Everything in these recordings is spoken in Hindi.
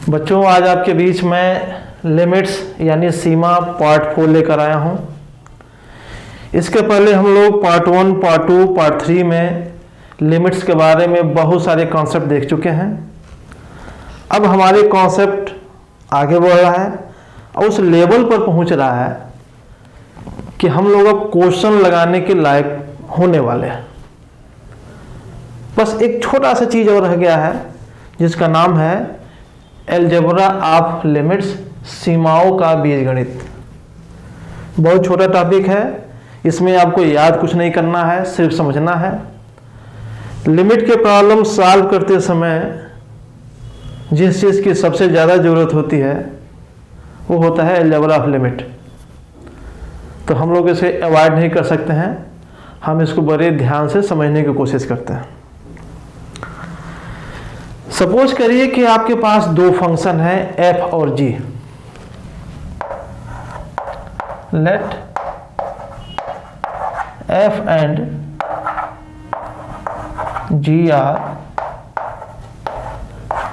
बच्चों, आज आपके बीच में लिमिट्स यानी सीमा पार्ट 4 लेकर आया हूं। इसके पहले हम लोग पार्ट 1, पार्ट 2, पार्ट 3 में लिमिट्स के बारे में बहुत सारे कॉन्सेप्ट देख चुके हैं। अब हमारे कॉन्सेप्ट आगे बढ़ रहा है और उस लेवल पर पहुंच रहा है कि हम लोग अब क्वेश्चन लगाने के लायक होने वाले हैं। बस एक छोटा सा चीज और रह गया है जिसका नाम है अलजेब्रा ऑफ लिमिट्स, सीमाओं का बीजगणित। बहुत छोटा टॉपिक है, इसमें आपको याद कुछ नहीं करना है, सिर्फ समझना है। लिमिट के प्रॉब्लम सॉल्व करते समय जिस चीज़ की सबसे ज़्यादा ज़रूरत होती है वो होता है अलजेब्रा ऑफ लिमिट। तो हम लोग इसे अवॉइड नहीं कर सकते हैं, हम इसको बड़े ध्यान से समझने की कोशिश करते हैं। सपोज करिए कि आपके पास दो फंक्शन है f और g। Let f and g are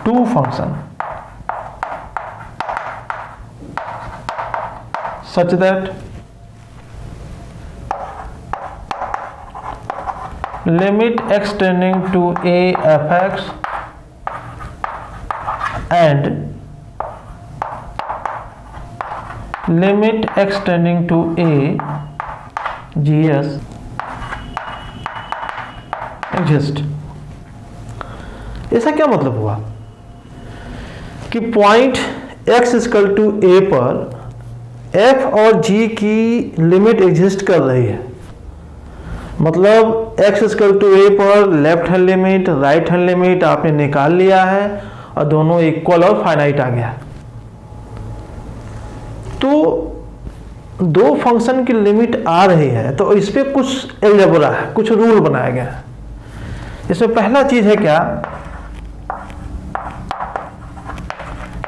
two function such that limit x tending to a fx and limit x tending to a gs exist। ऐसा क्या मतलब हुआ कि point x equal to a पर f और g की लिमिट एग्जिस्ट कर रही है। मतलब x इक्वल टू a पर left hand limit, right hand limit आपने निकाल लिया है और दोनों इक्वल और फाइनाइट आ गया। तो दो फंक्शन की लिमिट आ रही है तो इस पे कुछ अलजेब्रा है, कुछ रूल बनाया गया है। इसमें पहला चीज है क्या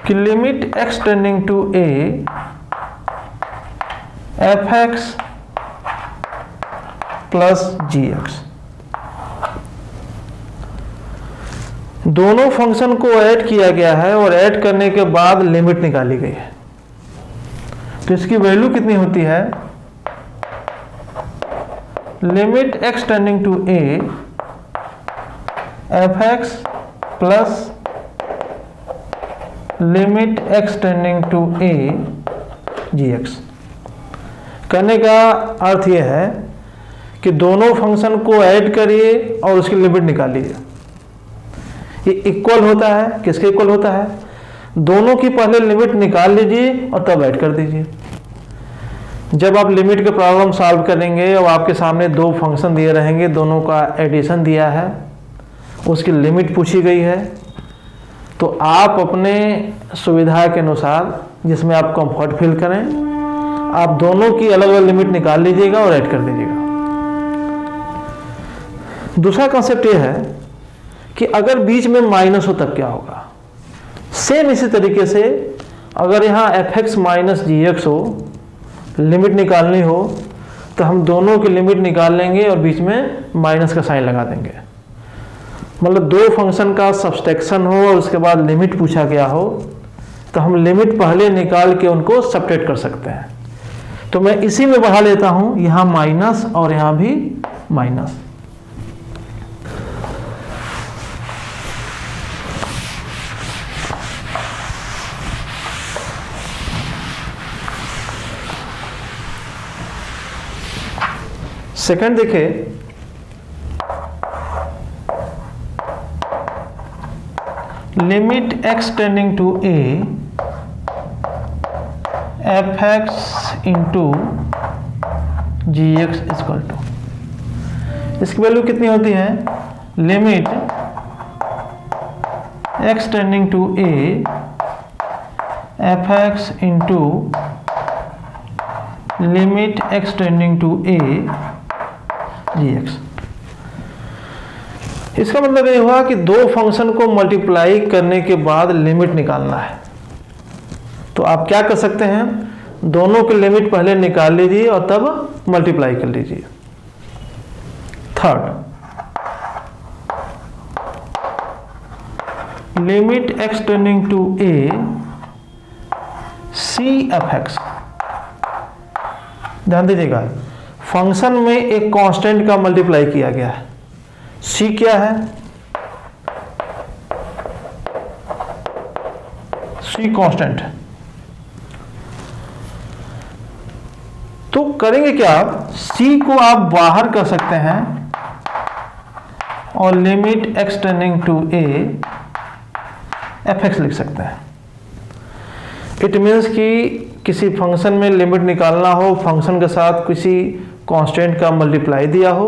कि limit x tending to a fx plus gx, दोनों फंक्शन को ऐड किया गया है और ऐड करने के बाद लिमिट निकाली गई है। तो इसकी वैल्यू कितनी होती है? Limit x tending to a fx plus limit x tending to a gx। करने का अर्थ यह है कि दोनों फंक्शन को ऐड करिए और उसकी लिमिट निकालिए। ये इक्वल होता है, किसके इक्वल होता है? दोनों की पहले लिमिट निकाल लीजिए और तब ऐड कर दीजिए। जब आप लिमिट के प्रॉब्लम सॉल्व करेंगे और आपके सामने दो फंक्शन दिए रहेंगे, दोनों का एडिशन दिया है, उसकी लिमिट पूछी गई है, तो आप अपने सुविधा के अनुसार जिसमें आप कंफर्ट फील करें, आप दोनों की अलग अलग लिमिट निकाल लीजिएगा और ऐड कर दीजिएगा। दूसरा कॉन्सेप्ट यह है कि अगर बीच में माइनस हो तब क्या होगा। सेम इसी तरीके से अगर यहाँ fx माइनस gx हो, लिमिट निकालनी हो, तो हम दोनों की लिमिट निकाल लेंगे और बीच में माइनस का साइन लगा देंगे। मतलब दो फंक्शन का सब्सट्रैक्शन हो और उसके बाद लिमिट पूछा गया हो तो हम लिमिट पहले निकाल के उनको सब्ट्रैक्ट कर सकते हैं। तो मैं इसी में बढ़ा लेता हूँ, यहाँ माइनस और यहाँ भी माइनस। सेकंड देखिए, limit x tending to a fx into gx equal to, इसकी वैल्यू कितनी होती है? Limit x tending to a fx into limit x tending to a gx। इसका मतलब ये हुआ कि दो फंक्शन को मल्टीप्लाई करने के बाद लिमिट निकालना है। तो आप क्या कर सकते हैं, दोनों की लिमिट पहले निकाल लीजिए और तब मल्टीप्लाई कर लीजिए। Third, limit x tending to a c f x. ध्यान दीजिएगा, फंक्शन में एक कांस्टेंट का मल्टीप्लाई किया गया है। c क्या है? c कांस्टेंट है। तो करेंगे क्या आप, c को आप बाहर कर सकते हैं और limit x tending to a f x लिख सकते हैं। इट मीन्स कि किसी फंक्शन में लिमिट निकालना हो, फंक्शन के साथ किसी कांस्टेंट का मल्टीप्लाई दिया हो,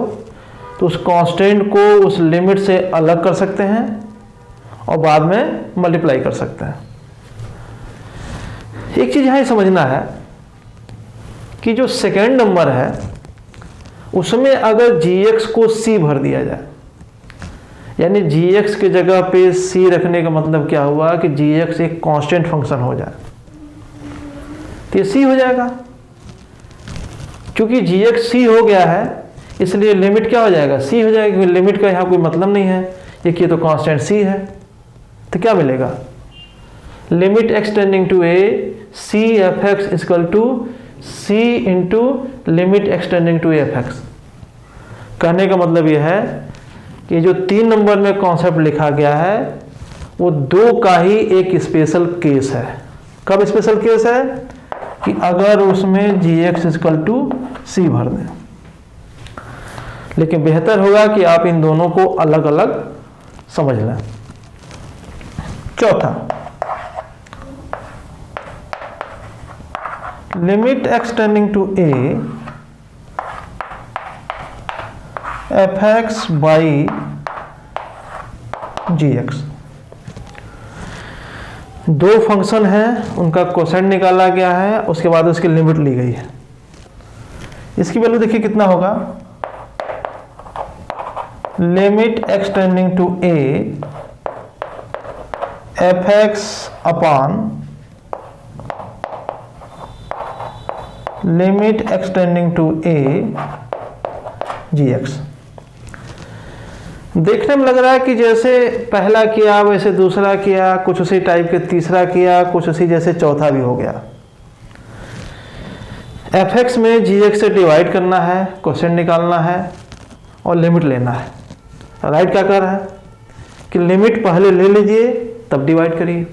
तो उस कांस्टेंट को उस लिमिट से अलग कर सकते हैं और बाद में मल्टीप्लाई कर सकते हैं। एक चीज़ यहाँ समझना है कि जो सेकेंड नंबर है उसमें अगर gx को c भर दिया जाए, यानी gx की जगह पे c रखने का मतलब क्या हुआ कि gx एक कांस्टेंट फंक्शन हो जाए, तो ये c हो जाएगा। क्योंकि gx c हो गया है इसलिए लिमिट क्या हो जाएगा, c हो जाएगा, क्योंकि लिमिट का यहाँ कोई मतलब नहीं है, ये तो कांस्टेंट c है। तो क्या मिलेगा, limit x tending to a c f x equal to c into limit x tending to a f x. कहने का मतलब यह है कि जो 3 नंबर में कॉन्सेप्ट लिखा गया है वो 2 का ही एक स्पेशल केस है। कब स्पेशल केस है कि अगर उसमें gx इक्वल टू c भर दें, लेकिन बेहतर होगा कि आप इन दोनों को अलग अलग समझ लें। चौथा, limit x tending to a f x by g x. 2 function हैं, उनका कोसेंट निकाला गया है, उसके बाद उसकी लिमिट ली गई है। इसकी वैल्यू देखिए कितना होगा, limit x tending to a f x upon limit x tending to a g x. देखने में लग रहा है कि जैसे पहला किया वैसे दूसरा किया, कुछ उसी टाइप के तीसरा किया, कुछ उसी जैसे चौथा भी हो गया। एफ एक्स में जी एक्स से डिवाइड करना है, क्वेश्चन निकालना है और लिमिट लेना है। राइट क्या कर रहा है कि लिमिट पहले ले लीजिए तब डिवाइड करिए।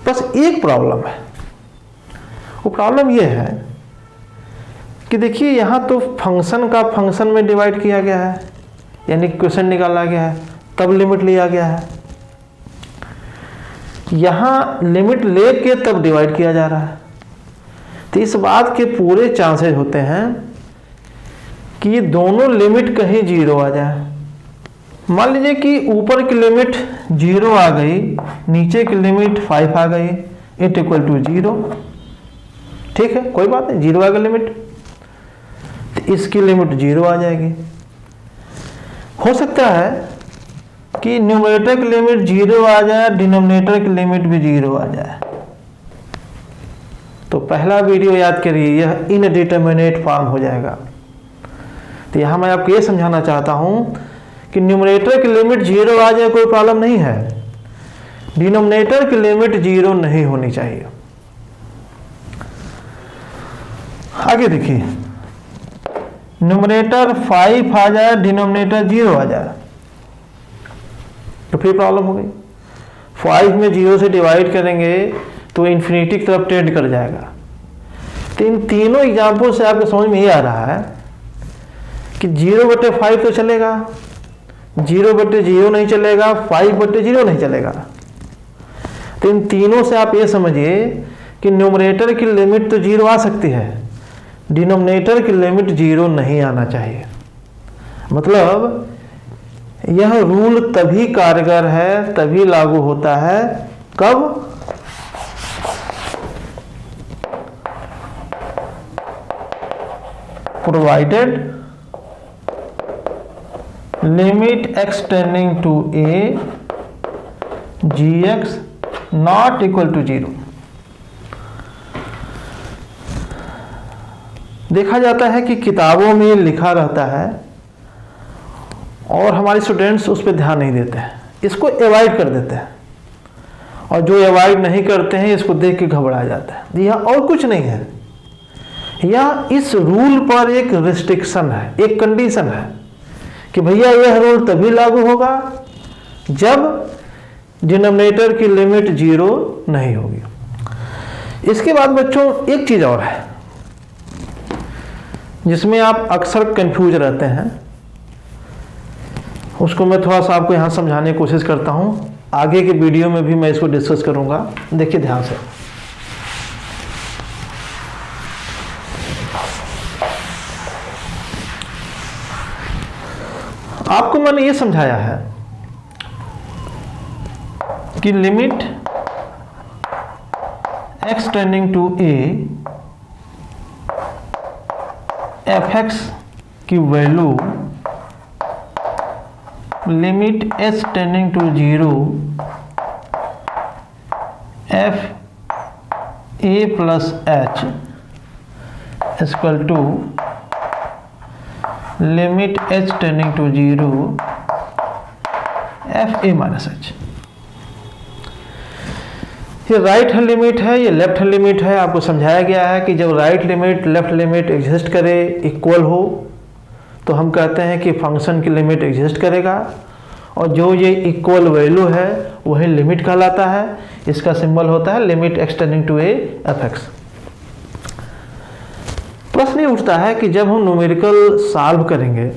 बस एक प्रॉब्लम है, वो प्रॉब्लम ये है कि देखिए यहाँ तो फंक्शन का फंक्शन में डिवाइड किया गया है, यानी क्वेश्चन निकाला गया है, तब लिमिट लिया गया है। यहाँ लिमिट लेके तब डिवाइड किया जा रहा है, तो इस बात के पूरे चांसेस होते हैं कि ये दोनों लिमिट कहीं 0 आ जाए। मान लीजिए कि ऊपर की लिमिट 0 आ गई, नीचे की लिमिट 5 आ गई, इट इक्वल टू 0। ठीक है, कोई बात नहीं, 0 आ गई लिमिट, तो इसकी लिमिट 0 आ जाएगी। हो सकता है कि न्यूमरेटर की लिमिट 0 आ जाए, डिनोमिनेटर की लिमिट भी 0 आ जाए। तो पहला वीडियो याद करिए, यह इनडिटरमिनेट फॉर्म हो जाएगा। तो यहाँ मैं आपको ये समझाना चाहता हूँ कि न्यूमरेटर की लिमिट 0 आ जाए कोई प्रॉब्लम नहीं है, डिनोमिनेटर की लिमिट 0 नहीं होनी चाहिए। आगे देखिए, न्यूमरेटर 5 आ जाए, डिनोमिनेटर 0 आ जाए, तो फिर प्रॉब्लम हो गई। 5 में 0 से डिवाइड करेंगे तो इन्फिनिटी की तरफ टेंड कर जाएगा। तो इन तीनों एग्जाम्पल से आपको समझ में ये आ रहा है कि 0/5 तो चलेगा, 0/0 नहीं चलेगा, 5/0 नहीं चलेगा। तो इन तीनों से आप ये समझिए कि न्यूमरेटर की लिमिट तो 0 आ सकती है, डिनोमिनेटर की लिमिट 0 नहीं आना चाहिए। मतलब यह रूल तभी कारगर है, तभी लागू होता है, कब? Provided limit x tending to a gx not equal to 0। देखा जाता है कि किताबों में लिखा रहता है और हमारे स्टूडेंट्स उस पर ध्यान नहीं देते हैं इसको अवॉइड कर देते हैं, और जो अवॉइड नहीं करते हैं इसको देख के घबरा जाता है। यह और कुछ नहीं है, यह इस रूल पर एक रिस्ट्रिक्शन है, एक कंडीशन है कि भैया यह रूल तभी लागू होगा जब डिनोमिनेटर की लिमिट 0 नहीं होगी। इसके बाद बच्चों एक चीज और है जिसमें आप अक्सर कंफ्यूज रहते हैं, उसको मैं थोड़ा सा आपको यहां समझाने की कोशिश करता हूं। आगे के वीडियो में भी मैं इसको डिस्कस करूंगा, देखिए ध्यान से। आपको मैंने ये समझाया है कि limit x tending to a f(x) की value limit h tending to 0 f a plus h equal to limit h tending to 0 f a minus h। ये राइट हैंड लिमिट है, ये लेफ्ट हैंड लिमिट है। आपको समझाया गया है कि जब right limit left limit exist करे, इक्वल हो, तो हम कहते हैं कि फंक्शन की लिमिट एग्जिस्ट करेगा, और जो ये इक्वल वैल्यू है वही लिमिट कहलाता है। इसका सिंबल होता है limit x tending to a f(x). प्रश्न ये उठता है कि जब हम न्यूमेरिकल सॉल्व करेंगे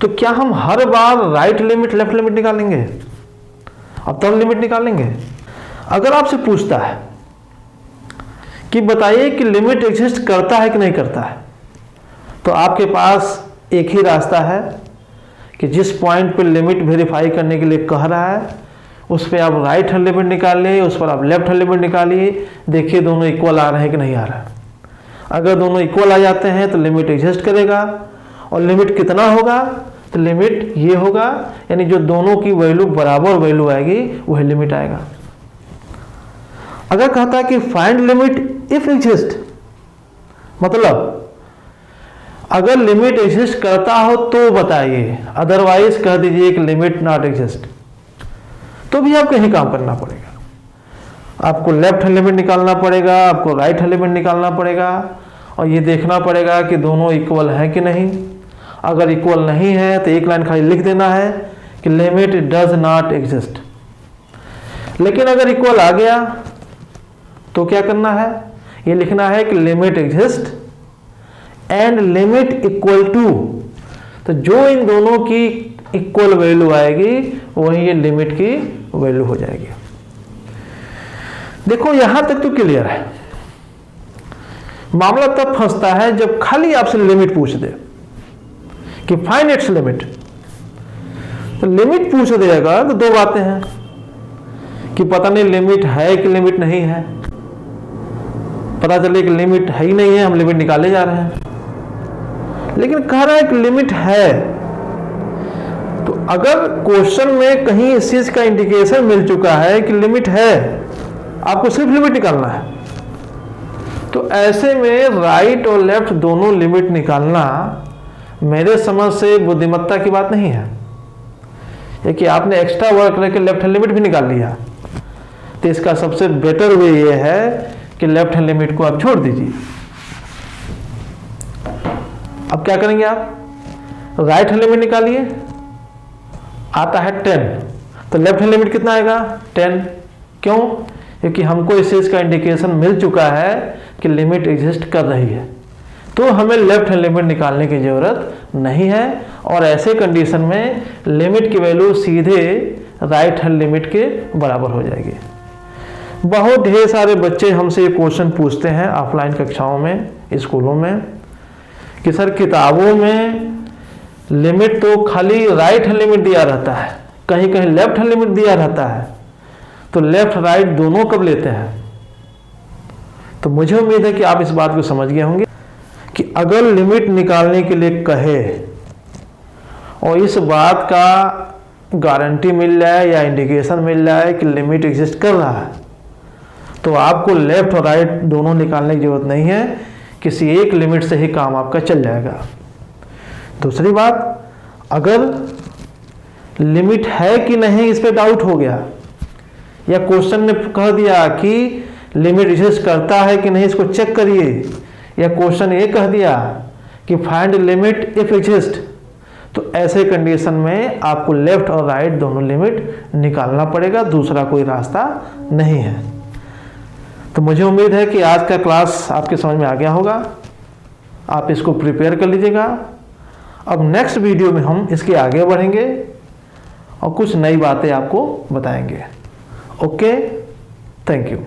तो क्या हम हर बार राइट लिमिट लेफ्ट लिमिट निकालेंगे, अब तब लिमिट निकालेंगे? अगर आपसे पूछता है कि बताइए कि लिमिट एग्जिस्ट करता है कि नहीं करता है, तो आपके पास एक ही रास्ता है कि जिस पॉइंट पे लिमिट वेरीफाई करने के लिए कह रहा है उस पर आप राइट हैंड लिमिट निकालिए, उस पर आप लेफ्ट हैंड लिमिट निकालिए, देखिए दोनों इक्वल आ रहे हैं कि नहीं आ रहा है। अगर दोनों इक्वल आ जाते हैं तो लिमिट एग्जिस्ट करेगा, और लिमिट कितना होगा, तो लिमिट ये होगा, यानी जो दोनों की वैल्यू बराबर वैल्यू आएगी वही लिमिट आएगा। अगर कहता है कि फाइंड लिमिट इफ एग्जिस्ट, मतलब अगर लिमिट एग्जिस्ट करता हो तो बताइए, अदरवाइज कह दीजिए कि लिमिट नॉट एग्जिस्ट, तो भी आपको यही काम करना पड़ेगा। आपको लेफ्ट हैंड लिमिट निकालना पड़ेगा, आपको राइट हैंड लिमिट निकालना पड़ेगा, और ये देखना पड़ेगा कि दोनों इक्वल हैं कि नहीं। अगर इक्वल नहीं है तो एक लाइन खाली लिख देना है कि लिमिट डज नॉट एग्जिस्ट। लेकिन अगर इक्वल आ गया तो क्या करना है, ये लिखना है कि limit exist and limit equal to, तो जो इन दोनों की इक्वल वैल्यू आएगी वही ये लिमिट की वैल्यू हो जाएगी। देखो यहां तक तो क्लियर है। मामला तब फंसता है जब खाली आपसे लिमिट पूछ दे कि फाइंड इट्स लिमिट। तो लिमिट पूछ देगा तो दो बातें हैं कि पता नहीं लिमिट है कि लिमिट नहीं है। पता चले कि लिमिट है ही नहीं है, हम लिमिट निकाले जा रहे हैं, लेकिन कह रहा है कि लिमिट है। तो अगर क्वेश्चन में कहीं इस चीज का इंडिकेशन मिल चुका है कि लिमिट है, आपको सिर्फ लिमिट निकालना है, तो ऐसे में राइट और लेफ्ट दोनों लिमिट निकालना मेरे समझ से बुद्धिमत्ता की बात नहीं है। ये कि आपने एक्स्ट्रा वर्क करके लेफ्ट हैंड लिमिट भी निकाल लिया, तो इसका सबसे बेटर वे ये है कि लेफ्ट हैंड लिमिट को आप छोड़ दीजिए। अब क्या करेंगे आप, राइट हैंड लिमिट निकालिए, आता है 10, तो लेफ्ट हैंड लिमिट कितना आएगा 10। क्यों? क्योंकि हमको इस चीज का इंडिकेशन मिल चुका है कि लिमिट एग्जिस्ट कर रही है, तो हमें लेफ्ट हैंड लिमिट निकालने की जरूरत नहीं है। और ऐसे कंडीशन में लिमिट की वैल्यू सीधे राइट हैंड लिमिट के बराबर हो जाएगी। बहुत ढेर सारे बच्चे हमसे ये क्वेश्चन पूछते हैं ऑफलाइन कक्षाओं में, स्कूलों में, कि सर किताबों में लिमिट तो खाली राइट हैंड लिमिट दिया रहता है, कहीं कहीं लेफ्ट हैंड लिमिट दिया रहता है, तो लेफ्ट राइट दोनों कब लेते हैं? तो मुझे उम्मीद है कि आप इस बात को समझ गए होंगे कि अगर लिमिट निकालने के लिए कहे और इस बात का गारंटी मिल जाए या इंडिकेशन मिल जाए कि लिमिट एग्जिस्ट कर रहा है, तो आपको लेफ्ट और राइट दोनों निकालने की जरूरत नहीं है, किसी एक लिमिट से ही काम आपका चल जाएगा। दूसरी बात, अगर लिमिट है कि नहीं इस पे डाउट हो गया, या क्वेश्चन ने कह दिया कि लिमिट एग्जिस्ट करता है कि नहीं इसको चेक करिए, या क्वेश्चन ये कह दिया कि फाइंड लिमिट इफ एग्जिस्ट, तो ऐसे कंडीशन में आपको लेफ्ट और राइट दोनों लिमिट निकालना पड़ेगा, दूसरा कोई रास्ता नहीं है। तो मुझे उम्मीद है कि आज का क्लास आपके समझ में आ गया होगा, आप इसको प्रिपेयर कर लीजिएगा। अब नेक्स्ट वीडियो में हम इसके आगे बढ़ेंगे और कुछ नई बातें आपको बताएंगे। Okay, thank you.